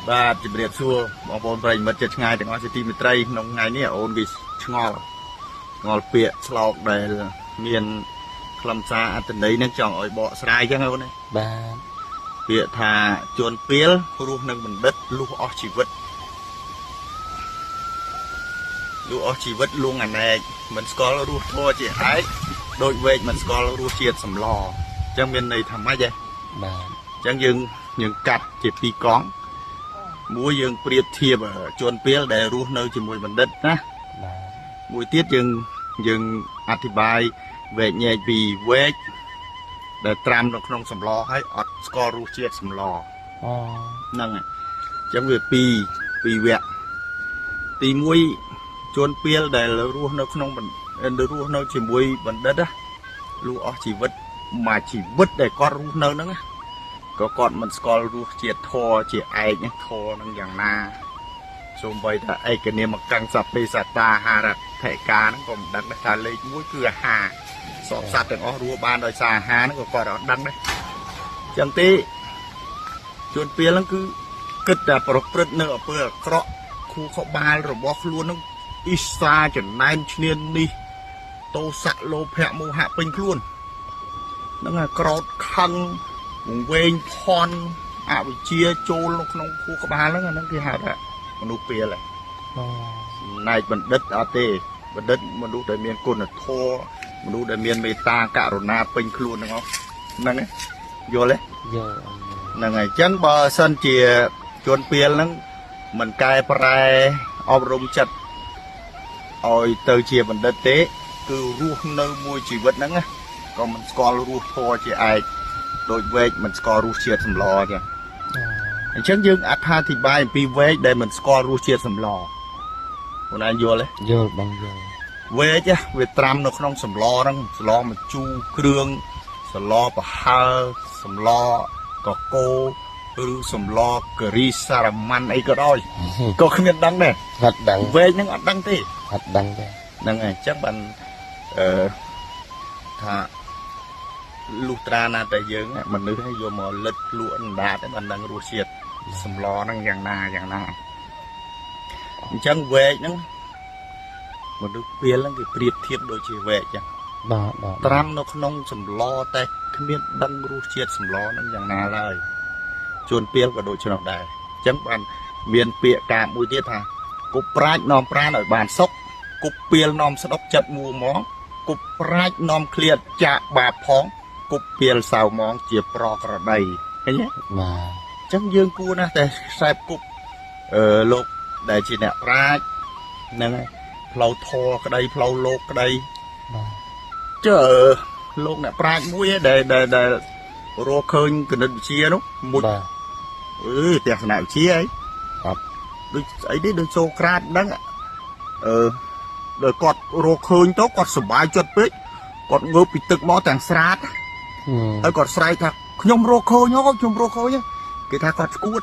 បាទជំរាបសួរបងប្អូនប្រិយមិត្តចិត្តឆ្ងាយទាំងអស់ជាទីមេត្រីក្នុងថ្ងៃនេះអូនគេឆ្ងល់ពាក្យឆ្លោកដែលមានខ្លឹមសារអត្ថន័យនឹងចង់ឲ្យបកស្រាយចឹងអូនណាបាទពាក្យថាជួនពីលរស់នឹងបណ្ឌិតលុះអស់ជីវិតលុះអស់ជីវិតលួងអាណែកមិនស្គាល់រសធម៌ជាឯកដូចវែកមិនស្គាល់រសជាតិសម្លចឹងមានន័យថាម៉េចហ៎បាទចឹងយើងកាត់ជាពីរកង់មួយយើងប្រៀបធៀបជួនពីលដែលរស់នៅជាមួយបណ្ឌិតណាបាទមួយទៀតយើងអធិប្បាយវែកញែកពីវែកដែលត្រាំនៅក្នុងសម្លហើយអត់ស្គាល់រសជាតិសម្លហ្នឹងហើយចឹងវាពីរវគ្គទី1ជួនពីលដែលរស់នៅក្នុងរស់នៅជាមួយបណ្ឌិតណាលុះអស់ជីវិតមួយជីវិតដែលគាត់រស់នៅហ្នឹងណាក៏គាត់មិនស្គាល់រសជាតិធម៌ជាឯកធម៌នឹងយ៉ាងណាសូម្បីថាឯកនាមកੰសពេសតាហារថេកាហ្នឹងក៏មិនដឹងដែរថាលេខ1គឺអាហារសពសត្វទាំងអស់រស់បានដោយសារអាហារហ្នឹងក៏គាត់អត់ដឹងដែរចឹងទេជួនពេលហ្នឹងគឺគិតតែប្រព្រឹត្តនៅអំពើអាក្រក់ខួរក្បាលរបស់ខ្លួនហ្នឹងអ៊ីសាចំណែនឈ្នាននេះតោសៈលោភៈមោហៈពេញខ្លួនហ្នឹងហើយក្រោតខឹងវង្វេងផន់អវិជ្ជាចូលនៅក្នុងខួរក្បាលហ្នឹងគេហៅថាមនុស្សពេលហ្នឹងណែកបណ្ឌិតអត់ទេបណ្ឌិតមនុស្សដែលមានគុណធម៌មនុស្សដែលមានមេត្តាករុណាពេញខ្លួនហ្នឹងហ្នឹងយល់ទេយល់ហ្នឹងហើយអញ្ចឹងបើសិនជាជួនពេលហ្នឹងមិនកែប្រែអប់រំចិត្តឲ្យទៅជាបណ្ឌិតទេគឺរស់នៅមួយជីវិតហ្នឹងក៏មិនស្គាល់រសធម៌ជាឯកដូចវែកមិនស្គាល់រសជាតិសម្លចឹងអញ្ចឹងយើងអត្ថាធិប្បាយអំពីវែកដែលមិនស្គាល់រសជាតិសម្លបងឯងយល់ទេយល់បងយល់វែកវាត្រាំនៅក្នុងសម្លហ្នឹងសម្លម្ជូរគ្រឿងសម្លប្រហើសម្លកកូរឬសម្លការីសារម៉ាន់អីក៏ដោយក៏គ្មានដឹងដែរអត់ដឹងវែកហ្នឹងអត់ដឹងទេអត់ដឹងទេហ្នឹងហើយអញ្ចឹងបានថាលុះត្រាណាតែយើងមនុស្សឲ្យយកមកលិតលក់អណ្ដាតបានដឹងរសជាតិសម្លហ្នឹងយ៉ាងណាអញ្ចឹងវែកហ្នឹងមនុស្សពេលហ្នឹងគេប្រៀបធៀបដូចជាវែកចឹងបាទត្រាំនៅក្នុងសម្លតែគ្មានដឹងរសជាតិសម្លហ្នឹងយ៉ាងណាឡើយជួនពេលក៏ដូចនោះដែរអញ្ចឹងបានមានពាក្យកាមួយទៀតថាគប់ប្រាជ្ញនាំប្រាណឲ្យបានសុខគប់ពេលនាំស្ដុកចិត្តមួហ្មងគប់ប្រាជ្ញនាំឃ្លាតចាក់បាបផងគប់ពេលសៅហ្មងជាប្រក្រដីឃើញទេបាទអញ្ចឹងយើងគួរណាស់តែខ្សែគប់លោកដែលជាអ្នកប្រាជ្ញហ្នឹងហើយផ្លូវធរក្តីផ្លូវលោកក្តីបាទចុះលោកអ្នកប្រាជ្ញមួយដែលរកឃើញគណិតវិទ្យានោះមួយទស្សនវិជ្ជាអីបាទដូចស្អីនេះដូចសូក្រាតហ្នឹងដល់គាត់រកឃើញទៅគាត់សប្បាយចិត្តពេកគាត់ងើបពីទឹកមកទាំងស្រាតហើយគាត់ស្រែកថាខ្ញុំរកឃើញគេថាគាត់ស្គួត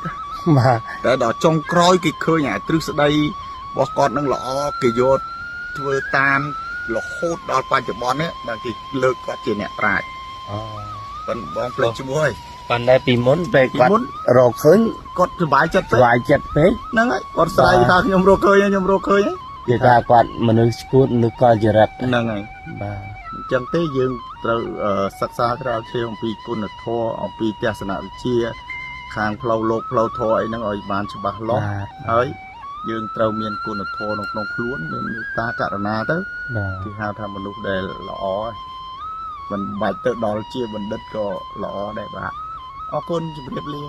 បាទតែដល់ចុងក្រោយគេឃើញអាទ្រឹស្ដីរបស់គាត់នឹងល្អគេយកធ្វើតាមរហូតដល់បច្ចុប្បន្ននេះដល់គេលើកគាត់ជាអ្នកប្រាជ្ញប៉ុន្តែបងភ្លេចឈ្មោះហើយប៉ុន្តែពីមុនពេលគាត់រកឃើញគាត់សប្បាយចិត្តពេកហ្នឹងហើយគាត់ស្រែកថាខ្ញុំរកឃើញគេថាគាត់មនុស្សស្គួតមនុស្សកលចរិតហ្នឹងហើយបាទអញ្ចឹងទេយើងត្រូវសិក្សាស្រាវជ្រាវអំពីគុណធម៌អំពីទស្សនវិជ្ជាខាងផ្លូវលោកផ្លូវធម៌អីហ្នឹងឲ្យបានច្បាស់លាស់ហើយយើងត្រូវមានគុណធម៌នៅក្នុងខ្លួនមានមេត្តាករុណាទៅគេហៅថាមនុស្សដែលល្អមិនបាច់ទៅដល់ជាបណ្ឌិតក៏ល្អដែរបាទអរគុណជម្រាបលា